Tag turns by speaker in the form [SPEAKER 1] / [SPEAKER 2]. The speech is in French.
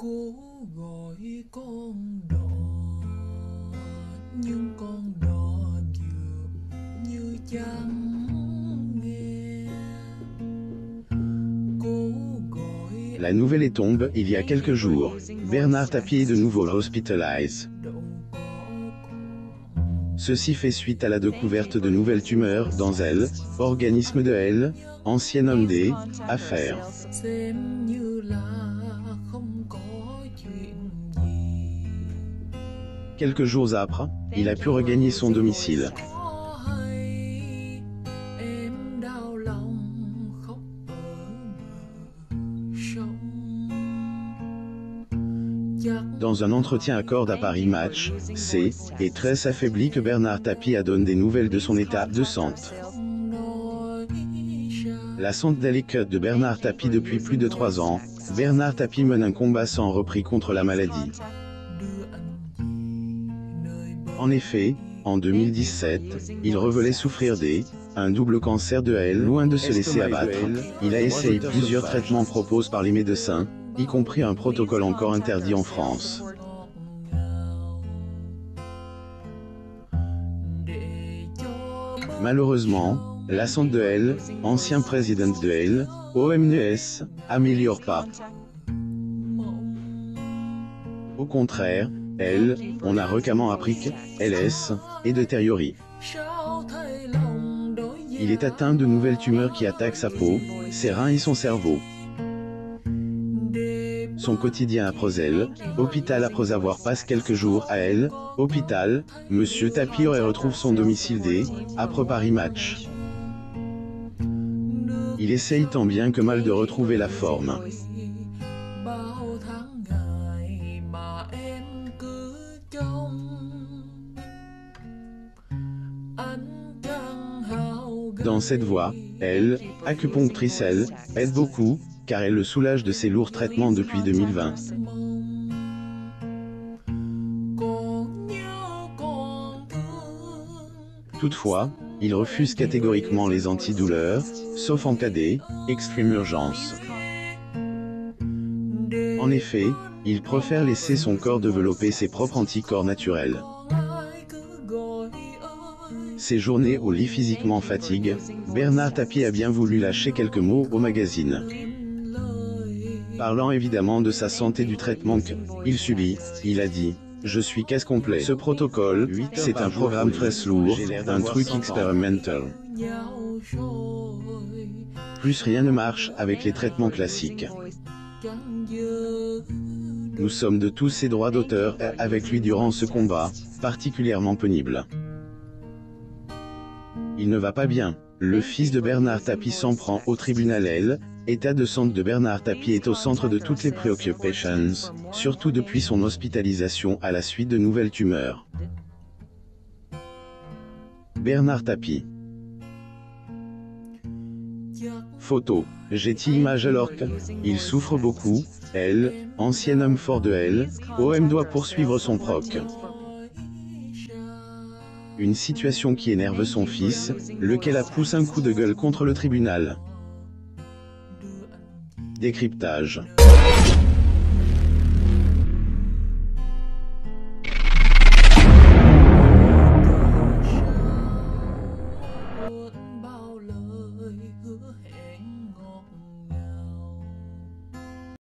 [SPEAKER 1] Cố gọi con đò nhưng con đò dường như chẳng nghe. Cố gọi
[SPEAKER 2] La nouvelle est tombée il y a quelques jours. Bernard Tapie est de nouveau hospitalisé. Ceci fait suite à la découverte de nouvelles tumeurs dans L, organisme de L, ancien homme des affaires.
[SPEAKER 1] xem như là không có chuyện gì.
[SPEAKER 2] Quelques jours après, il a pu regagner son domicile.
[SPEAKER 1] Có hay em đau lòng khóc ở bờ sông. Chắc
[SPEAKER 2] Dans un entretien à Cordes à Paris Match, c'est est très affaibli que Bernard Tapie a donné des nouvelles de son état de santé.
[SPEAKER 1] nói ra
[SPEAKER 2] La santé délicate de Bernard Tapie depuis plus de 3 ans, Bernard Tapie mène un combat sans repris contre la maladie.
[SPEAKER 1] đưa anh gì nơi bờ.
[SPEAKER 2] En effet, en 2017, il revelait souffrir un double cancer de L. Loin de se laisser abattre, il a essayé plusieurs traitements proposés par les médecins, y compris un protocole encore interdit en France.
[SPEAKER 1] Để cho
[SPEAKER 2] Malheureusement, la santé de L, ancien président de L, OMS, améliore pas. Au contraire, L, on a récemment appris que LS est détérioré.
[SPEAKER 1] sao thay lòng đối
[SPEAKER 2] Il est atteint de nouvelles tumeurs qui attaquent sa peau, ses reins et son cerveau.
[SPEAKER 1] để
[SPEAKER 2] Son quotidien après L, hôpital après avoir passé quelques jours à L, hôpital, Monsieur Tapie retrouve son domicile après Paris Match. Il essaye tant bien que mal de retrouver la forme.
[SPEAKER 1] bao tháng ngày mà em cứ trông ánh trăng hao gầy.
[SPEAKER 2] Dans cette voie, elle, acupunctrice elle, aide beaucoup, car elle le soulage de ses lourds traitements depuis 2020.
[SPEAKER 1] Còn nhớ còn thương.
[SPEAKER 2] Toutefois, il refuse catégoriquement les antidouleurs, sauf en cas d'extrême urgence. En effet, il préfère laisser son corps développer ses propres anticorps naturels.
[SPEAKER 1] Ai cứ gọi ơi.
[SPEAKER 2] Ces journées au lit physiquement fatiguent, Bernard Tapie a bien voulu lâcher quelques mots au magazine. Parlant évidemment de sa santé du traitement qu'il subit, il a dit « Je suis casse complet. Ce protocole, c'est un programme très lourd, un truc expérimental.
[SPEAKER 1] Nhau rồi
[SPEAKER 2] Plus rien ne marche avec les traitements classiques.
[SPEAKER 1] chẳng giờ
[SPEAKER 2] Nous sommes de tous ses droits d'auteur avec lui durant ce combat, particulièrement pénible. Il ne va pas bien. Le fils de Bernard Tapie s'en prend au tribunal L. État de santé de Bernard Tapie est au centre de toutes les préoccupations, surtout depuis son hospitalisation à la suite de nouvelles tumeurs. Bernard Tapie. Photo. Getty Images alors qu'il souffre beaucoup, L, ancien homme fort de L, OM doit poursuivre son proc. Une situation qui énerve son fils, lequel a poussé un coup de gueule contre le tribunal. Décryptage.